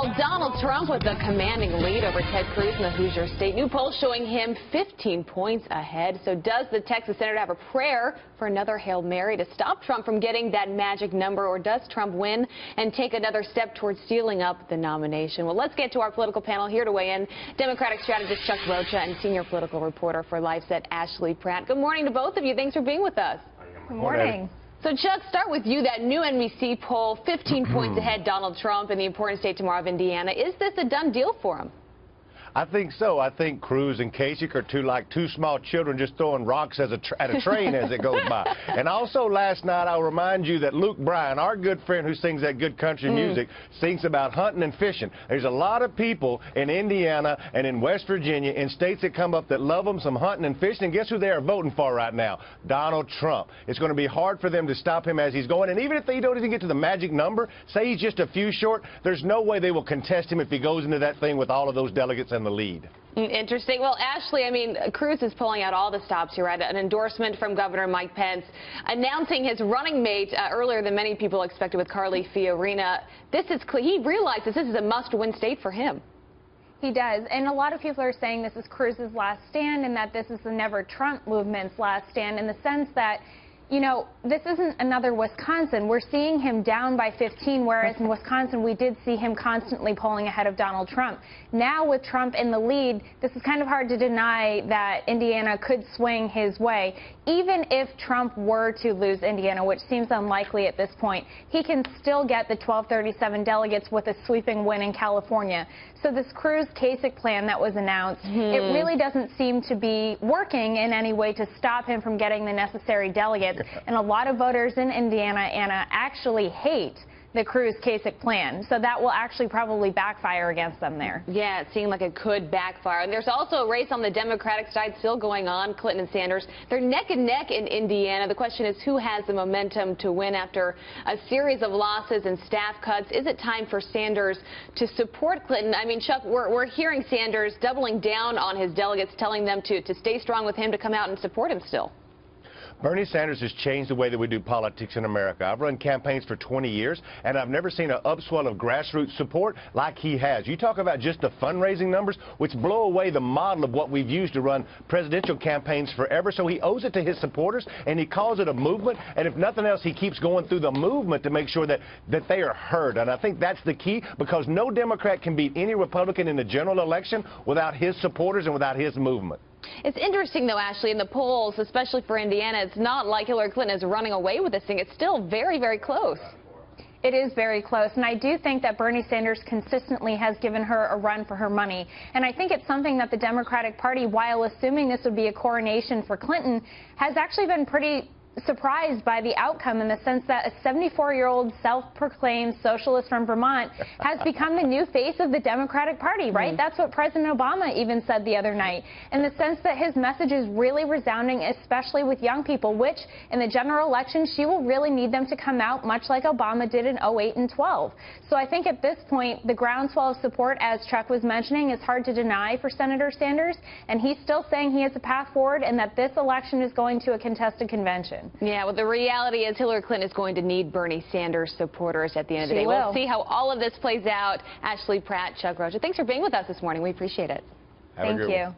Well, Donald Trump with a commanding lead over Ted Cruz in the Hoosier State. New poll showing him 15 points ahead. So does the Texas senator have a prayer for another Hail Mary to stop Trump from getting that magic number, or does Trump win and take another step towards sealing up the nomination? Well, let's get to our political panel here to weigh in. Democratic strategist Chuck Rocha and senior political reporter for Lifezette Ashley Pratte. Good morning to both of you. Thanks for being with us. Good morning. So, Chuck, start with you. That new NBC poll, 15 points ahead Donald Trump in the important state tomorrow of Indiana. Is this a done deal for him? I think so. I think Cruz and Kasich are two small children just throwing rocks at a train as it goes by. And also last night, I'll remind you that Luke Bryan, our good friend who sings that good country music, sings about hunting and fishing. There's a lot of people in Indiana and in West Virginia, in states that come up, that love them some hunting and fishing. And guess who they are voting for right now? Donald Trump. It's going to be hard for them to stop him as he's going. And even if they don't even get to the magic number, say he's just a few short, there's no way they will contest him if he goes into that thing with all of those delegates and the lead. Interesting. Well, Ashley, I mean, Cruz is pulling out all the stops here, right? An endorsement from Governor Mike Pence announcing his running mate earlier than many people expected with Carly Fiorina. He realizes this is a must-win state for him. He does, and a lot of people are saying this is Cruz's last stand and that this is the Never Trump movement's last stand, in the sense that, you know, this isn't another Wisconsin. We're seeing him down by 15, whereas in Wisconsin we did see him constantly polling ahead of Donald Trump. Now with Trump in the lead, this is kind of hard to deny that Indiana could swing his way. Even if Trump were to lose Indiana, which seems unlikely at this point, he can still get the 1237 delegates with a sweeping win in California. So this Cruz-Kasich plan that was announced, it really doesn't seem to be working in any way to stop him from getting the necessary delegates. And a lot of voters in Indiana, Anna, actually hate the Cruz-Kasich plan. So that will actually probably backfire against them there. Yeah, it seemed like it could backfire. And there's also a race on the Democratic side still going on. Clinton and Sanders, they're neck and neck in Indiana. The question is, who has the momentum to win after a series of losses and staff cuts? Is it time for Sanders to support Clinton? I mean, Chuck, we're hearing Sanders doubling down on his delegates, telling them to stay strong with him, to come out and support him still. Bernie Sanders has changed the way that we do politics in America. I've run campaigns for 20 years, and I've never seen an upswell of grassroots support like he has. You talk about just the fundraising numbers, which blow away the model of what we've used to run presidential campaigns forever. So he owes it to his supporters, and he calls it a movement. And if nothing else, he keeps going through the movement to make sure that they are heard. And I think that's the key, because no Democrat can beat any Republican in the general election without his supporters and without his movement. It's interesting, though, Ashley, in the polls, especially for Indiana, it's not like Hillary Clinton is running away with this thing. It's still very, very close. It is very close, and I do think that Bernie Sanders consistently has given her a run for her money. And I think it's something that the Democratic Party, while assuming this would be a coronation for Clinton, has actually been pretty surprised by the outcome, in the sense that a 74-year-old self-proclaimed socialist from Vermont has become the new face of the Democratic Party, right? That's what President Obama even said the other night, in the sense that his message is really resounding, especially with young people, which in the general election, she will really need them to come out, much like Obama did in 08 and 12. So I think at this point, the groundswell of support, as Chuck was mentioning, is hard to deny for Senator Sanders, and he's still saying he has a path forward and that this election is going to a contested convention. Yeah, well, the reality is Hillary Clinton is going to need Bernie Sanders supporters at the end of the day. We'll see how all of this plays out. Ashley Pratte, Chuck Rocha, thanks for being with us this morning. We appreciate it. Thank you.